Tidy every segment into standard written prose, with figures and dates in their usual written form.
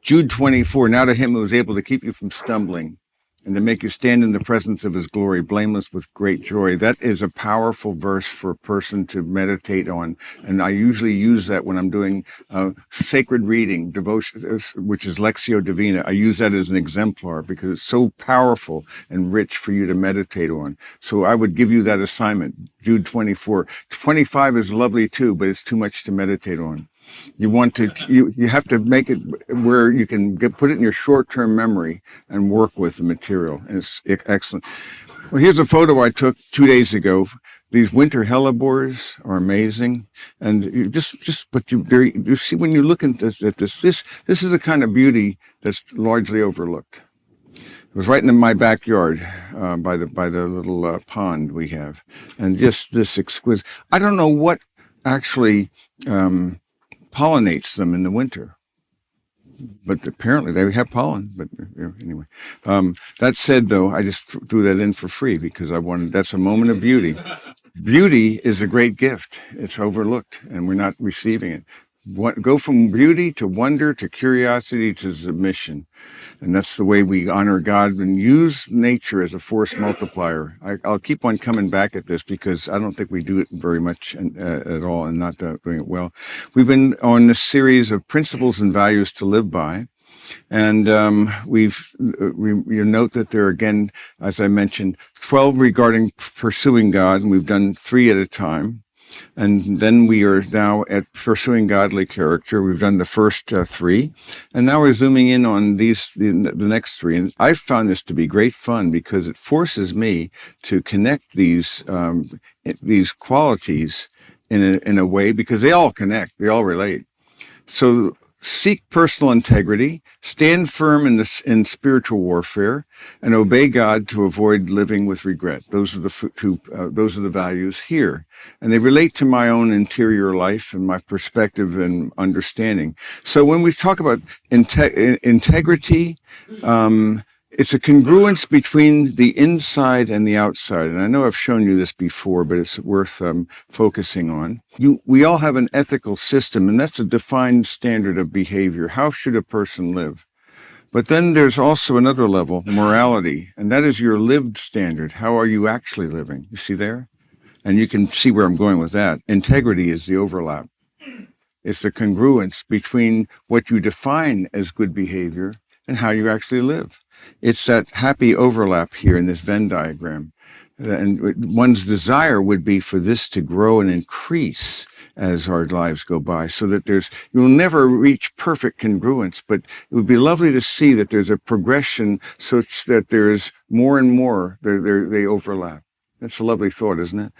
Jude 24, now to him who is able to keep you from stumbling and to make you stand in the presence of his glory, blameless with great joy. That is a powerful verse for a person to meditate on. And I usually use that when I'm doing sacred reading, devotion, which is Lectio Divina. I use that as an exemplar because it's so powerful and rich for you to meditate on. So I would give you that assignment, Jude 24. 25 is lovely too, but it's too much to meditate on. You want to, you have to make it where you can put it in your short-term memory and work with the material. And it's excellent. Well, here's a photo I took 2 days ago. These winter hellebores are amazing. And you you see when you look at this is a kind of beauty that's largely overlooked. It was right in my backyard, by the little pond we have. And just this exquisite, I don't know what actually, pollinates them in the winter, but apparently they have pollen. But anyway, that said, though, I just threw that in for free because that's a moment of beauty. Beauty is a great gift. It's overlooked and we're not receiving it. Go from beauty to wonder to curiosity to submission. And that's the way we honor God and use nature as a force multiplier. I'll keep on coming back at this because I don't think we do it very much at all and not doing it well. We've been on this series of principles and values to live by. And you note that there are, again, as I mentioned, 12 regarding pursuing God, and we've done 3 at a time. And then we are now at pursuing godly character. We've done the first 3, and now we're zooming in on the next 3. And I've found this to be great fun because it forces me to connect these qualities in a way because they all connect, they all relate. So seek personal integrity, stand firm in spiritual warfare, and obey God to avoid living with regret. Those are the values here, and they relate to my own interior life and my perspective and understanding. So when we talk about integrity, it's a congruence between the inside and the outside. And I know I've shown you this before, but it's worth focusing on. We all have an ethical system, and that's a defined standard of behavior. How should a person live? But then there's also another level, morality, and that is your lived standard. How are you actually living? You see there? And you can see where I'm going with that. Integrity is the overlap. It's the congruence between what you define as good behavior and how you actually live. It's that happy overlap here in this Venn diagram. And one's desire would be for this to grow and increase as our lives go by, so that you'll never reach perfect congruence, but it would be lovely to see that there's a progression such that there's more and more, they overlap. That's a lovely thought, isn't it?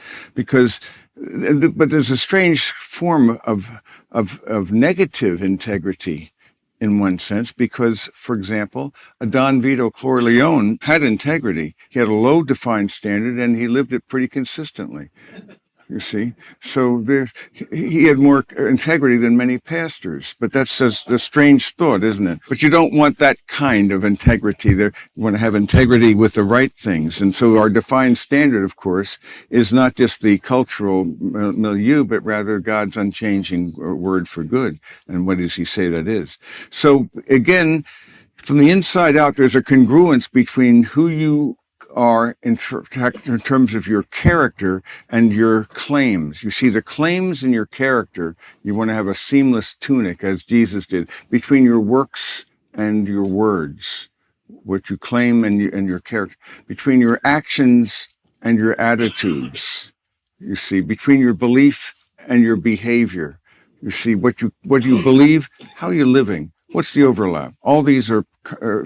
But there's a strange form of negative integrity in one sense, because, for example, Don Vito Corleone had integrity. He had a low defined standard and he lived it pretty consistently. You see, so he had more integrity than many pastors, but that's a strange thought, isn't it? But you don't want that kind of integrity. You want to have integrity with the right things. And so our defined standard, of course, is not just the cultural milieu, but rather God's unchanging word for good. And what does he say that is? So again, from the inside out, there's a congruence between who you are in terms of your character and your claims. You see, the claims and your character, you want to have a seamless tunic, as Jesus did, between your works and your words, what you claim and your character, between your actions and your attitudes. You see, between your belief and your behavior. You see, what you believe, how you're living. What's the overlap? All these are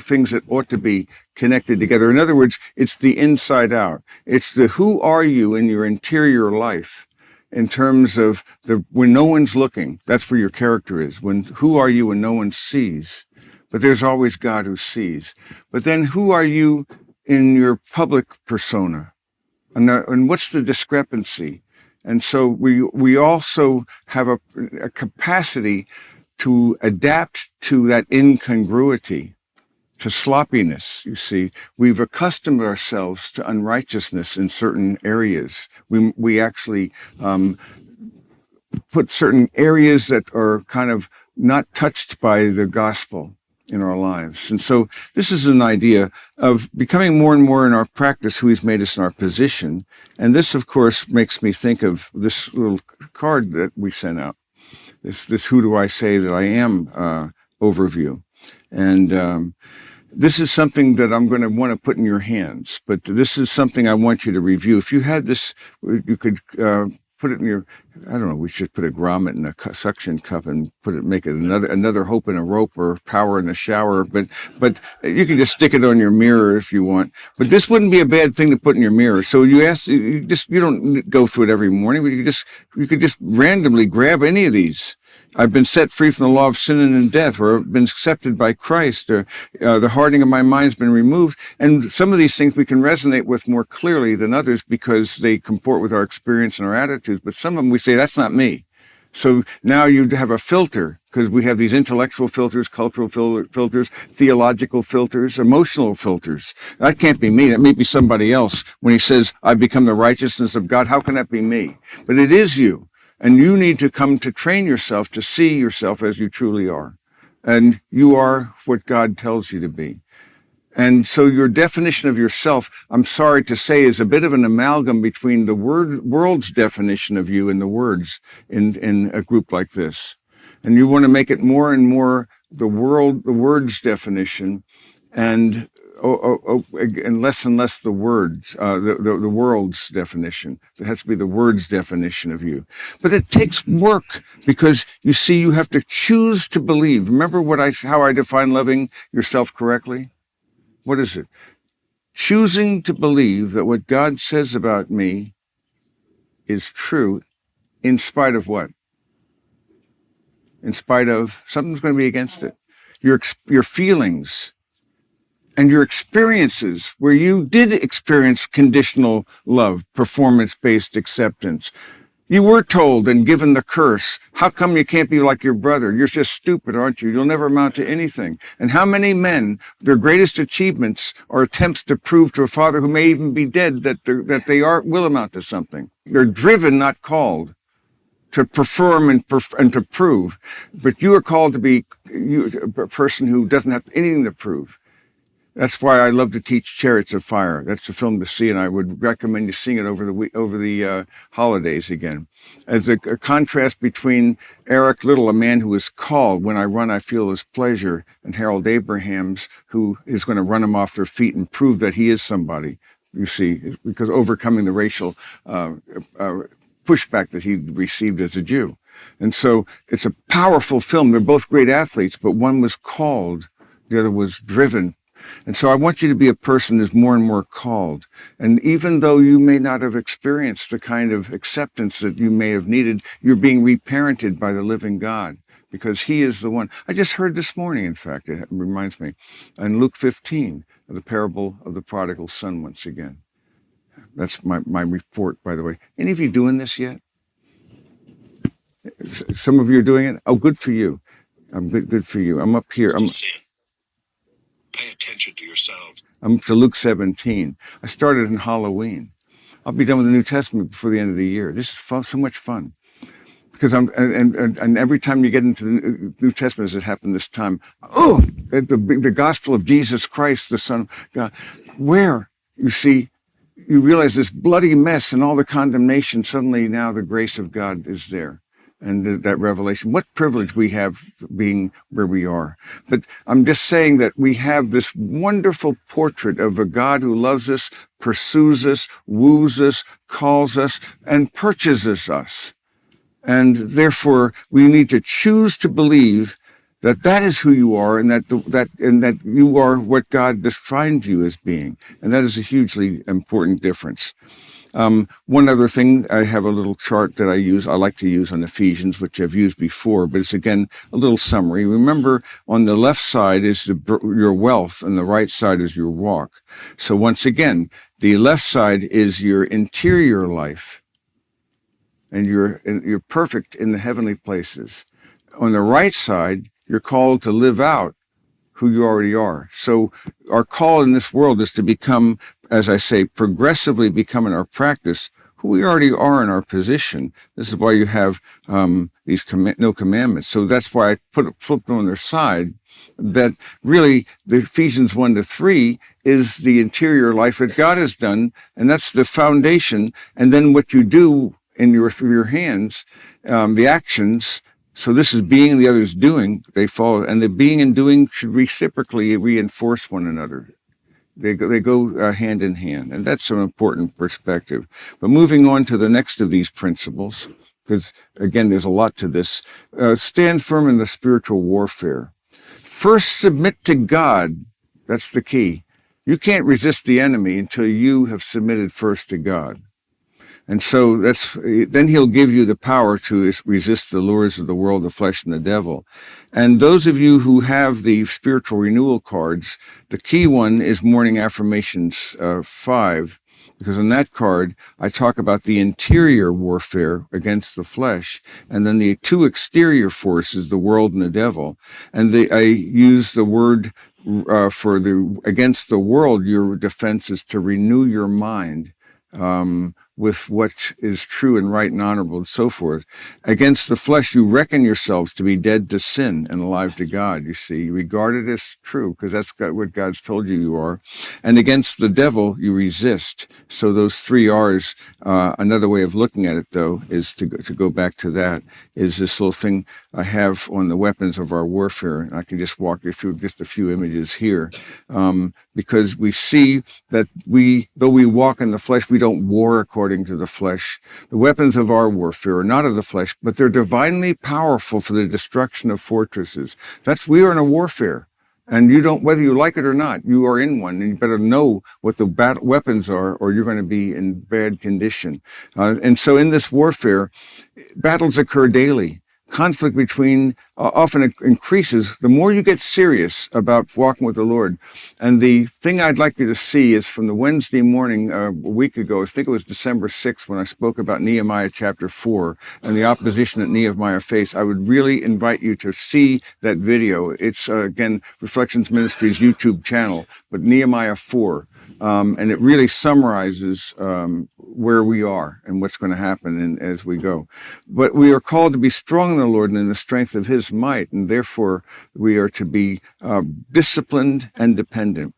things that ought to be connected together. In other words, it's the inside out. It's the who are you in your interior life in terms of when no one's looking. That's where your character is. Who are you when no one sees? But there's always God who sees. But then who are you in your public persona? And what's the discrepancy? And so we also have a capacity to adapt to that incongruity, to sloppiness. You see, we've accustomed ourselves to unrighteousness in certain areas. We actually put certain areas that are kind of not touched by the gospel. in our lives. And so this is an idea of becoming more and more in our practice who he's made us in our position. And this, of course, makes me think of this little card that we sent out. This who do I say that I am overview. And this is something that I'm going to want to put in your hands, but this is something I want you to review. If you had this, you could put it in your, I don't know, we should put a grommet in a suction cup and make it another hope in a rope or power in a shower. But you can just stick it on your mirror if you want. But this wouldn't be a bad thing to put in your mirror. So you don't go through it every morning, but you could just randomly grab any of these. I've been set free from the law of sin and death, or I've been accepted by Christ, or the hardening of my mind's been removed. And some of these things we can resonate with more clearly than others because they comport with our experience and our attitudes. But some of them we say, that's not me. So now you have a filter, because we have these intellectual filters, cultural filters, theological filters, emotional filters. That can't be me. That may be somebody else. When he says, I become the righteousness of God, how can that be me? But it is you. And you need to come to train yourself to see yourself as you truly are. And you are what God tells you to be. And so your definition of yourself, I'm sorry to say, is a bit of an amalgam between the world's definition of you and the words in a group like this. And you want to make it more and more the word's definition, and less the words, the world's definition. It has to be the word's definition of you. But it takes work, because you see, you have to choose to believe. Remember how I define loving yourself correctly? What is it? Choosing to believe that what God says about me is true, in spite of what? In spite of something's going to be against it. Your feelings and your experiences, where you did experience conditional love, performance-based acceptance. You were told and given the curse, how come you can't be like your brother? You're just stupid, aren't you? You'll never amount to anything. And how many men, their greatest achievements are attempts to prove to a father who may even be dead that they will amount to something. They're driven, not called, to perform and to prove. But you are called to be a person who doesn't have anything to prove. That's why I love to teach Chariots of Fire. That's the film to see, and I would recommend you seeing it over the holidays again. As a contrast between Eric Little, a man who is called, when I run, I feel his pleasure, and Harold Abrahams, who is going to run him off their feet and prove that he is somebody, you see, because overcoming the racial pushback that he received as a Jew. And so it's a powerful film. They're both great athletes, but one was called, the other was driven. And so I want you to be a person who's more and more called. And even though you may not have experienced the kind of acceptance that you may have needed, you're being reparented by the living God, because he is the one. I just heard this morning, in fact, it reminds me, in Luke 15, the parable of the prodigal son once again. That's my report, by the way. Any of you doing this yet? Some of you are doing it? Oh, good for you. I'm good for you. I'm up here. Pay attention to yourselves. I'm up to Luke 17. I started in Halloween. I'll be done with the New Testament before the end of the year. This is fun, so much fun. Because and every time you get into the New Testament, as it happened this time, the gospel of Jesus Christ, the Son of God, where, you see, you realize this bloody mess and all the condemnation, suddenly now the grace of God is there. And that revelation, what privilege we have being where we are. But I'm just saying that we have this wonderful portrait of a God who loves us, pursues us, woos us, calls us, and purchases us. And therefore, we need to choose to believe that that is who you are, and that you are what God defines you as being. And that is a hugely important difference. One other thing, I have a little chart that I like to use on Ephesians, which I've used before, but it's again a little summary. Remember, on the left side is your wealth, and the right side is your walk. So once again, the left side is your interior life, and you're perfect in the heavenly places. On the right side, you're called to live out who you already are. So our call in this world is to become, as I say, progressively become in our practice who we already are in our position. This is why you have these no commandments. So that's why I flipped on their side, that really the Ephesians 1-3 is the interior life that God has done, and that's the foundation. And then what you do through your hands, the actions. So this is being and the other is doing. They follow, and the being and doing should reciprocally reinforce one another. They go hand in hand, and that's an important perspective. But moving on to the next of these principles, because again, there's a lot to this. Stand firm in the spiritual warfare. First, submit to God. That's the key. You can't resist the enemy until you have submitted first to God. And so then he'll give you the power to resist the lures of the world, the flesh, and the devil. And those of you who have the spiritual renewal cards, the key one is Morning Affirmations 5, because on that card, I talk about the interior warfare against the flesh, and then the two exterior forces, the world and the devil. And I use the word against the world, your defense is to renew your mind with what is true and right and honorable and so forth. Against the flesh, you reckon yourselves to be dead to sin and alive to God, you see. You regard it as true because that's what God's told you are. And against the devil, you resist. So those 3 R's, another way of looking at it, though, is to go back to that, is this little thing I have on the weapons of our warfare. And I can just walk you through just a few images here, because we see that though we walk in the flesh, we don't war according to the flesh. The weapons of our warfare are not of the flesh, but they're divinely powerful for the destruction of fortresses. We are in a warfare. And whether you like it or not, you are in one, and you better know what the weapons are, or you're going to be in bad condition. And so in this warfare, battles occur daily. Conflict between often increases the more you get serious about walking with the Lord. And the thing I'd like you to see is from the Wednesday morning a week ago, I think it was December 6th, when I spoke about Nehemiah chapter 4 and the opposition that Nehemiah faced. I would really invite you to see that video. It's, again, Reflections Ministries YouTube channel, but Nehemiah 4. And it really summarizes where we are and what's going to happen as we go. But we are called to be strong in the Lord and in the strength of his might, and therefore we are to be disciplined and dependent.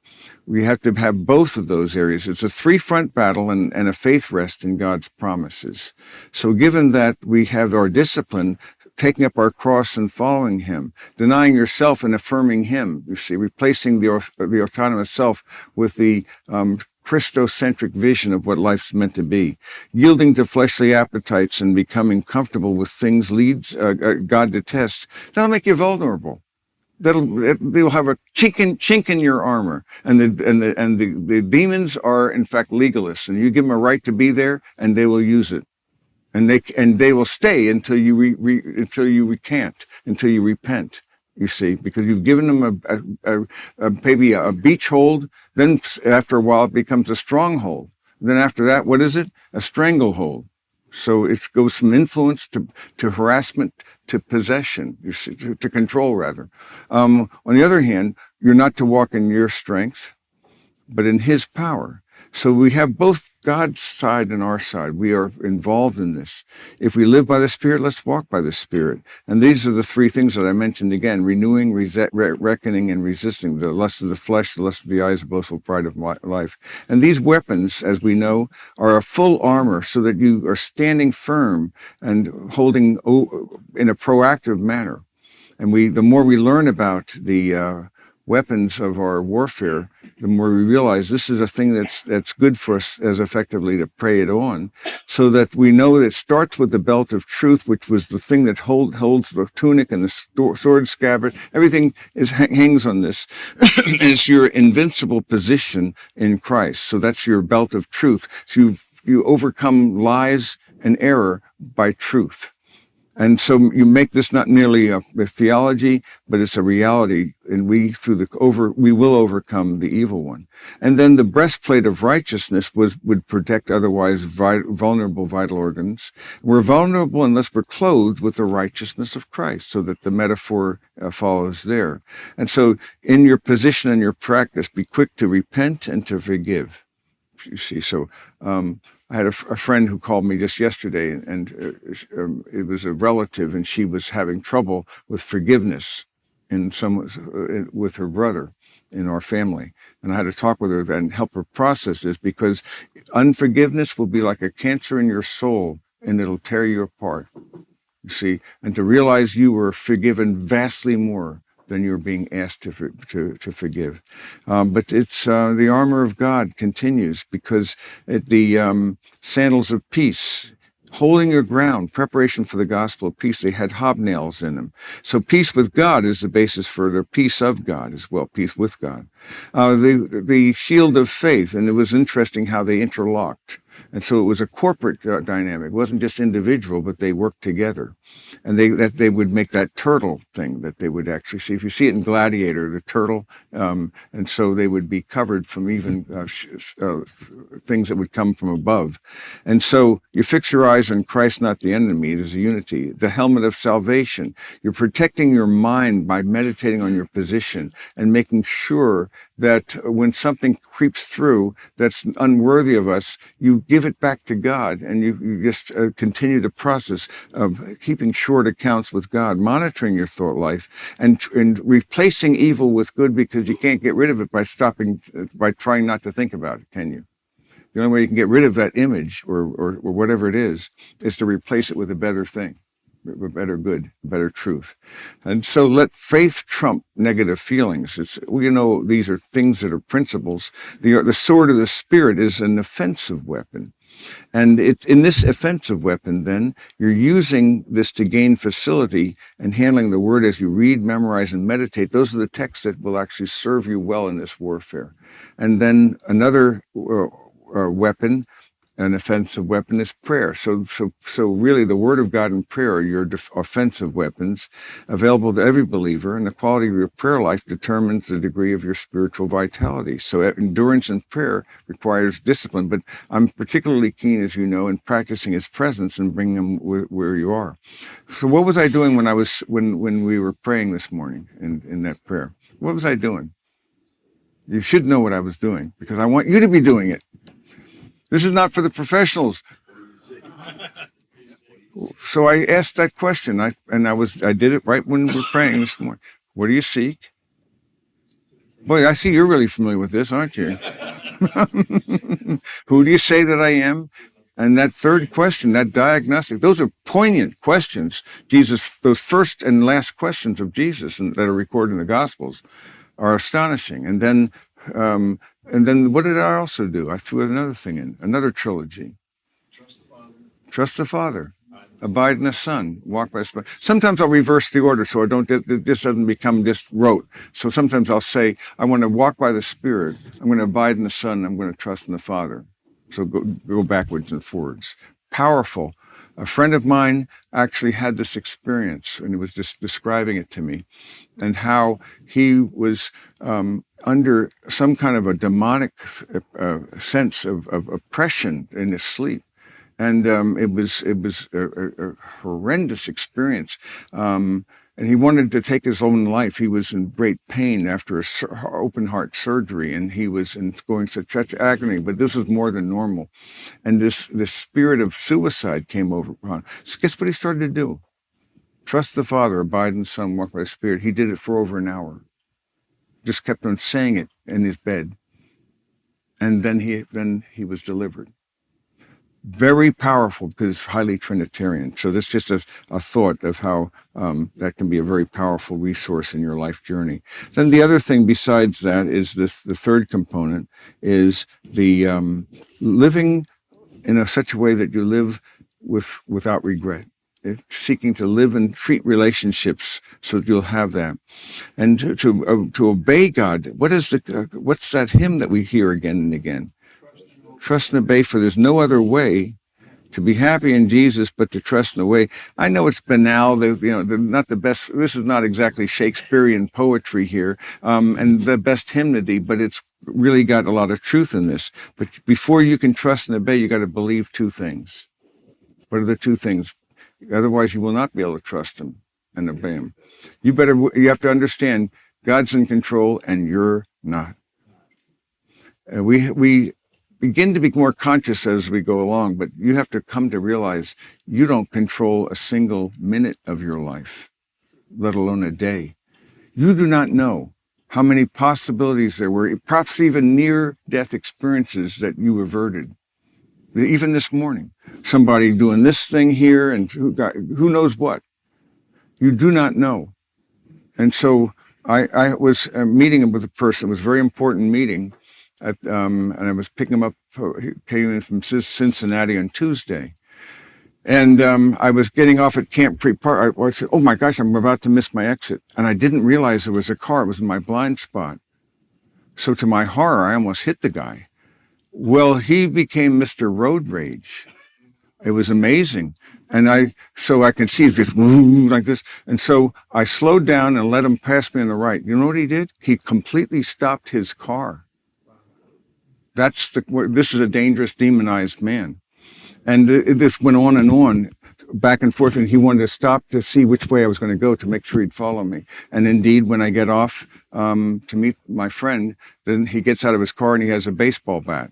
We have to have both of those areas. It's a 3-front battle and a faith rest in God's promises. So given that we have our discipline, taking up our cross and following him, denying yourself and affirming him, you see, replacing the autonomous self with the Christocentric vision of what life's meant to be, yielding to fleshly appetites and becoming comfortable with things God detests. That'll make you vulnerable. They'll have a chink in your armor, and the demons are in fact legalists, and you give them a right to be there, and they will use it. And they will stay until you recant, until you repent. You see, because you've given them maybe a beach hold. Then after a while, it becomes a stronghold. Then after that, what is it? A stranglehold. So it goes from influence to harassment to possession, you see, to control rather. On the other hand, you're not to walk in your strength, but in his power. So we have both God's side and our side. We are involved in this. If we live by the Spirit, let's walk by the Spirit. And these are the 3 things that I mentioned again: renewing, reckoning, and resisting the lust of the flesh, the lust of the eyes, the boastful pride of life. And these weapons, as we know, are a full armor so that you are standing firm and holding in a proactive manner. And the more we learn about the weapons of our warfare, the more we realize this is a thing that's good for us as effectively to pray it on, so that we know that it starts with the belt of truth, which was the thing that holds the tunic and the sword scabbard. Everything hangs on this. And it's your invincible position in Christ. So that's your belt of truth. So you overcome lies and error by truth. And so you make this not merely a theology, but it's a reality. And we will overcome the evil one. And then the breastplate of righteousness would protect otherwise vulnerable vital organs. We're vulnerable unless we're clothed with the righteousness of Christ, so that the metaphor follows there. And so in your position and your practice, be quick to repent and to forgive. You see, so I had a friend who called me just yesterday, and it was a relative, and she was having trouble with forgiveness with her brother in our family. And I had to talk with her and help her process this, because unforgiveness will be like a cancer in your soul, and it'll tear you apart. You see, and to realize you were forgiven vastly more than you're being asked to forgive. But it's the armor of God continues, because the sandals of peace, holding your ground, preparation for the gospel of peace, they had hobnails in them. So peace with God is the basis for the peace of God as well, peace with God. The shield of faith, and it was interesting how they interlocked. And so it was a corporate dynamic. It wasn't just individual, but they worked together. And they would make that turtle thing that they would actually see. If you see it in Gladiator, the turtle, and so they would be covered from even things that would come from above. And so you fix your eyes on Christ, not the enemy. There's a unity. The helmet of salvation. You're protecting your mind by meditating on your position and making sure that when something creeps through that's unworthy of us, you give it back to God, and you just continue the process of keeping short accounts with God, monitoring your thought life, and replacing evil with good, because you can't get rid of it by trying not to think about it, can you? The only way you can get rid of that image or whatever it is to replace it with a better thing, a better good, a better truth. And so let faith trump negative feelings. These are things that are principles. The sword of the Spirit is an offensive weapon. And in this offensive weapon, then, you're using this to gain facility and handling the word as you read, memorize, and meditate. Those are the texts that will actually serve you well in this warfare. And then another weapon, an offensive weapon, is prayer. So really the word of God and prayer are your offensive weapons, available to every believer, and the quality of your prayer life determines the degree of your spiritual vitality. So endurance in prayer requires discipline, but I'm particularly keen, as you know, in practicing his presence and bringing him where you are. So what was I doing when we were praying this morning in that prayer? What was I doing? You should know what I was doing, because I want you to be doing it. This is not for the professionals. So I asked that question. I did it right when we were praying this morning. What do you seek? Boy, I see you're really familiar with this, aren't you? Who do you say that I am? And that third question, that diagnostic, those are poignant questions. Those first and last questions of Jesus that are recorded in the Gospels are astonishing. And then what did I also do? I threw another thing in, another trilogy. Trust the Father. Abide in the Son. Walk by the Spirit. Sometimes I'll reverse the order so this doesn't become just rote. So sometimes I'll say, I want to walk by the Spirit. I'm going to abide in the Son. I'm going to trust in the Father. So go backwards and forwards. Powerful. A friend of mine actually had this experience, and he was just describing it to me, and how he was under some kind of a demonic sense of oppression in his sleep. And it was a horrendous experience. And he wanted to take his own life. He was in great pain after open heart surgery, and he was going through such agony. But this was more than normal. And this spirit of suicide came over upon him. So guess what he started to do? Trust the Father, abide in the Son, walk by the Spirit. He did it for over an hour. Just kept on saying it in his bed. And then he was delivered. Very powerful, because it's highly Trinitarian. So that's just a thought of how that can be a very powerful resource in your life journey. Then the other thing besides that is the third component is the living in such a way that you live without regret. Seeking to live and treat relationships so that you'll have that, and to obey God. What's that hymn that we hear again and again? Trust and obey, for there's no other way to be happy in Jesus but to trust and obey. I know it's banal. They're not the best. This is not exactly Shakespearean poetry here, and the best hymnody, but it's really got a lot of truth in this. But before you can trust and obey, you got to believe two things. What are the two things? Otherwise, you will not be able to trust him and obey him. You have to understand God's in control and you're not. We begin to be more conscious as we go along, but you have to come to realize you don't control a single minute of your life, let alone a day. You do not know how many possibilities there were, perhaps even near-death experiences that you averted. Even this morning, somebody doing this thing here and who knows what. You do not know. And so I was meeting with a person. It was a very important meeting. And I was picking him up, he came in from Cincinnati on Tuesday. And I was getting off at Camp Creek Park. I said, oh my gosh, I'm about to miss my exit. And I didn't realize there was a car. It was in my blind spot. So to my horror, I almost hit the guy. Well, he became Mr. Road Rage. It was amazing. And so I can see it just like this. And so I slowed down and let him pass me on the right. You know what he did? He completely stopped his car. This is a dangerous, demonized man. And this went on, back and forth, and he wanted to stop to see which way I was going to go to make sure he'd follow me. And indeed, when I get off to meet my friend, then he gets out of his car and he has a baseball bat.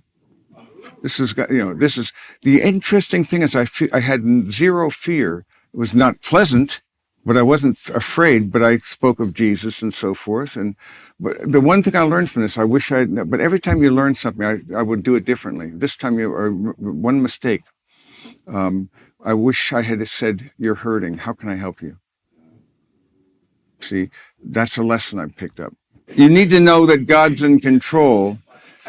This is the interesting thing is I had zero fear. It was not pleasant, but I wasn't afraid, but I spoke of Jesus and so forth. But the one thing I learned from this, but every time you learn something, I would do it differently. This time, one mistake. I wish I had said, you're hurting. How can I help you? See, that's a lesson I picked up. You need to know that God's in control.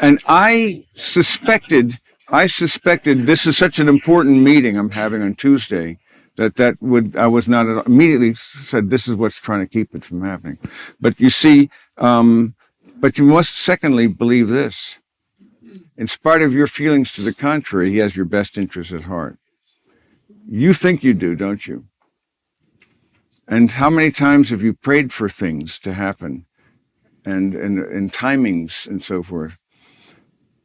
And I suspected this is such an important meeting I'm having on Tuesday I was not immediately said, this is what's trying to keep it from happening. But you see, but you must secondly believe this. In spite of your feelings to the contrary, he has your best interest at heart. You think you do, don't you? And how many times have you prayed for things to happen and timings and so forth?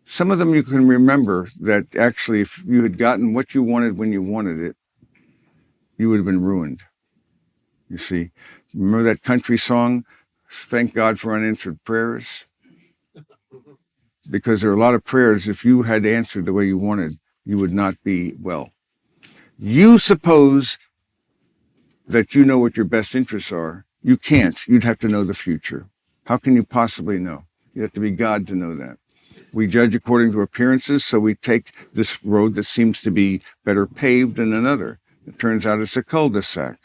Some of them you can remember that actually if you had gotten what you wanted when you wanted it, you would have been ruined. You see, remember that country song, Thank God for Unanswered Prayers? Because there are a lot of prayers, if you had answered the way you wanted, you would not be well. You suppose that you know what your best interests are. You can't. You'd have to know the future. How can you possibly know? You have to be God to know that. We judge according to appearances, so we take this road that seems to be better paved than another. It turns out it's a cul-de-sac.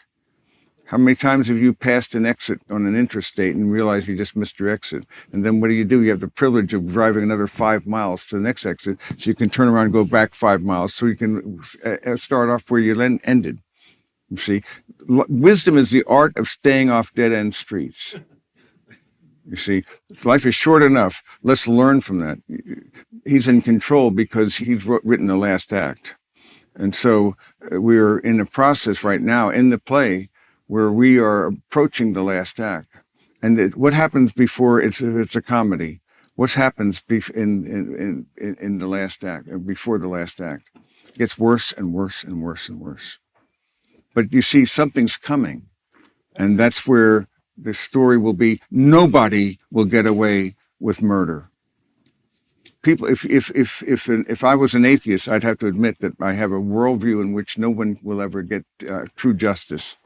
How many times have you passed an exit on an interstate and realized you just missed your exit? And then what do? You have the privilege of driving another 5 miles to the next exit, so you can turn around and go back 5 miles, so you can start off where you ended. You see, wisdom is the art of staying off dead-end streets. You see, life is short enough. Let's learn from that. He's in control because he's written the last act. And so we're in a process right now in the play where we are approaching the last act. And what happens before it's a comedy? What happens in the last act, before the last act? It gets worse and worse and worse and worse. But you see, something's coming. And that's where the story will be, nobody will get away with murder. People, if I was an atheist, I'd have to admit that I have a worldview in which no one will ever get true justice.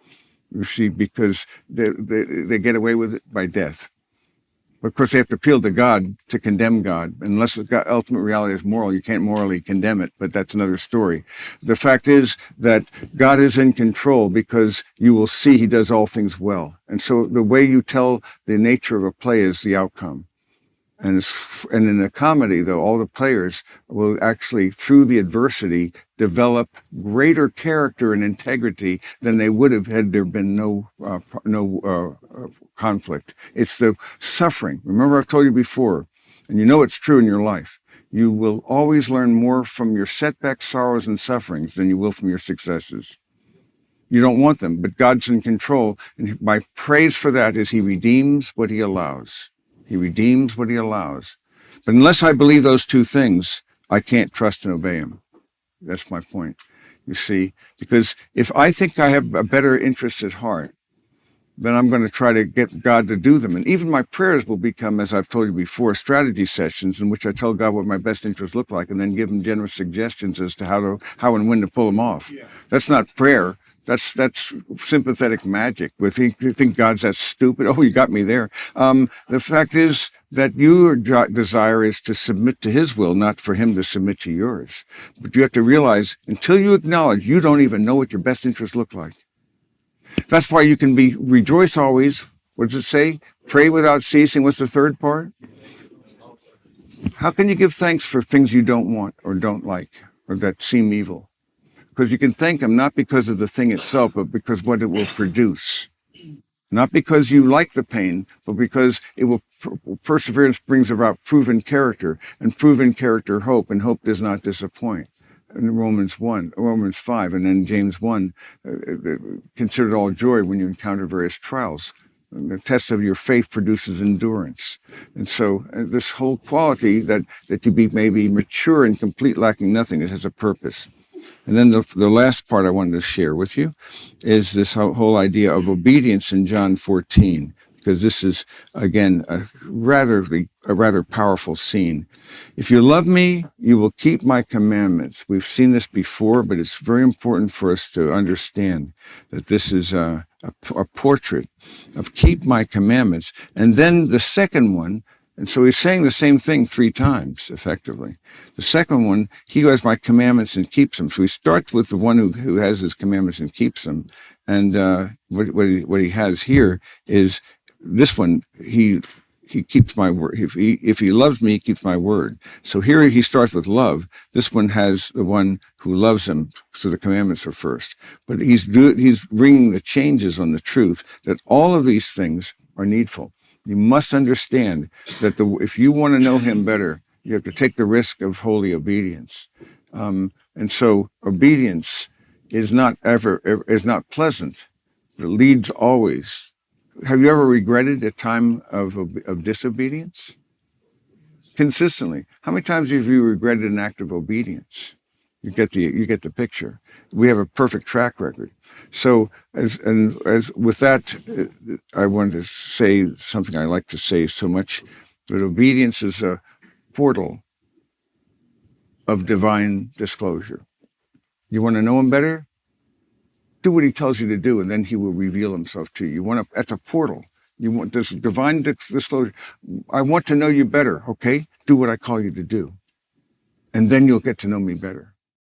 You see, because they get away with it by death. But of course, they have to appeal to God to condemn God. Unless the ultimate reality is moral, you can't morally condemn it, but that's another story. The fact is that God is in control because you will see he does all things well. And so the way you tell the nature of a play is the outcome. And in a comedy, though, all the players will actually, through the adversity, develop greater character and integrity than they would have had there been no conflict. It's the suffering. Remember, I've told you before, and you know it's true in your life. You will always learn more from your setbacks, sorrows, and sufferings than you will from your successes. You don't want them, but God's in control. And my praise for that is he redeems what he allows. He redeems what he allows. But unless I believe those two things, I can't trust and obey him. That's my point, you see. Because if I think I have a better interest at heart, then I'm going to try to get God to do them. And even my prayers will become, as I've told you before, strategy sessions in which I tell God what my best interests look like and then give him generous suggestions as to how and when to pull them off. Yeah. That's not prayer. That's sympathetic magic. You think God's that stupid? Oh, you got me there. The fact is that your desire is to submit to his will, not for him to submit to yours. But you have to realize, until you acknowledge you don't even know what your best interests look like. That's why you can rejoice always. What does it say? Pray without ceasing. What's the third part? How can you give thanks for things you don't want or don't like or that seem evil? Because you can thank him not because of the thing itself, but because what it will produce. Not because you like the pain, but because it will perseverance brings about proven character, and proven character hope, and hope does not disappoint. In Romans 5, and then James 1, consider it all joy when you encounter various trials. And the test of your faith produces endurance. And so this whole quality that you may be mature and complete, lacking nothing, it has a purpose. And then the last part I wanted to share with you is this whole idea of obedience in John 14, because this is, again, a rather powerful scene. If you love me, you will keep my commandments. We've seen this before, but it's very important for us to understand that this is a portrait of keep my commandments. And then the second one, and so he's saying the same thing 3 times, effectively. The second one, he who has my commandments and keeps them. So he starts with the one who has his commandments and keeps them. And what he has here is this one, he keeps my word. If he loves me, he keeps my word. So here he starts with love. This one has the one who loves him, so the commandments are first. But he's bringing the changes on the truth that all of these things are needful. You must understand that if you want to know him better, you have to take the risk of holy obedience. And so obedience is not pleasant, but it leads always. Have you ever regretted a time of disobedience? Consistently. How many times have you regretted an act of obedience? You get the picture. We have a perfect track record. So, as with that, I wanted to say something I like to say so much, that obedience is a portal of divine disclosure. You want to know him better? Do what he tells you to do, and then he will reveal himself to you. That's a portal. You want this divine disclosure. I want to know you better, okay? Do what I call you to do. And then you'll get to know me better.